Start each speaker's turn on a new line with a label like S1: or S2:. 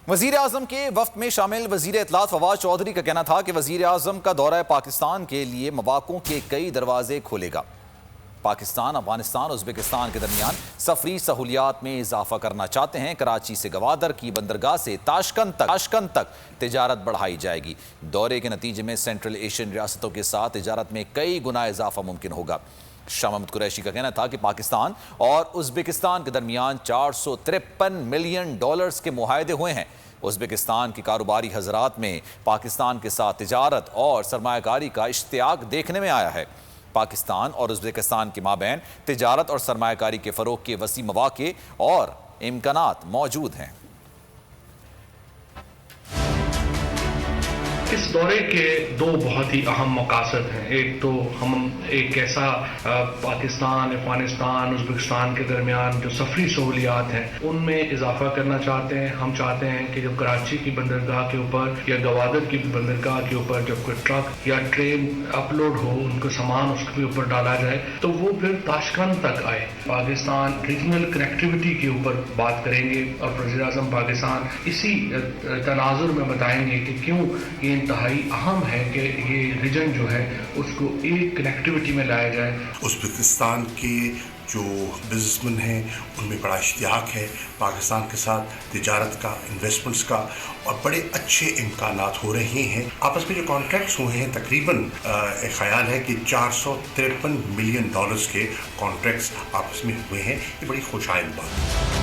S1: وزیر اعظم کے وفد میں شامل وزیر اطلاعات فواد چودھری کا کہنا تھا کہ وزیر اعظم کا دورہ پاکستان کے لیے مواقعوں کے کئی دروازے کھولے گا۔ پاکستان، افغانستان، ازبکستان کے درمیان سفری سہولیات میں اضافہ کرنا چاہتے ہیں۔ کراچی سے گوادر کی بندرگاہ سے تاشقند تک تجارت بڑھائی جائے گی۔ دورے کے نتیجے میں سینٹرل ایشین ریاستوں کے ساتھ تجارت میں کئی گنا اضافہ ممکن ہوگا۔ شاہ محمود قریشی کا کہنا تھا کہ پاکستان اور ازبکستان کے درمیان $453 ملین کے معاہدے ہوئے ہیں۔ ازبکستان کے کاروباری حضرات میں پاکستان کے ساتھ تجارت اور سرمایہ کاری کا اشتیاق دیکھنے میں آیا ہے۔ پاکستان اور ازبکستان کے مابین تجارت اور سرمایہ کاری کے فروغ کے وسیع مواقع اور امکانات موجود ہیں۔
S2: اس دورے کے دو بہت ہی اہم مقاصد ہیں۔ ایک تو ہم ایک ایسا پاکستان، افغانستان، ازبکستان کے درمیان جو سفری سہولیات ہیں ان میں اضافہ کرنا چاہتے ہیں۔ ہم چاہتے ہیں کہ جب کراچی کی بندرگاہ کے اوپر یا گوادر کی بندرگاہ کے اوپر جب کوئی ٹرک یا ٹرین اپلوڈ ہو، ان کو سامان اس کے اوپر ڈالا جائے تو وہ پھر تاشقند تک آئے۔ پاکستان ریجنل کنیکٹیوٹی کے اوپر بات کریں گے اور وزیر اعظم پاکستان اسی تناظر میں بتائیں گے کہ کیوں یہ انتہائی اہم ہے کہ یہ ریجن جو ہے اس کو ایک کنیکٹیوٹی میں لایا جائے۔
S3: ازبکستان کے جو بزنس مین ہیں ان میں بڑا اشتیاق ہے پاکستان کے ساتھ تجارت کا، انویسٹمنٹس کا، اور بڑے اچھے امکانات ہو رہے ہیں۔ آپس میں جو کانٹریکٹس ہوئے ہیں تقریباً ایک خیال ہے کہ $453 ملین کے کانٹریکٹس آپس میں ہوئے ہیں۔ یہ بڑی خوش آئند بات ہے۔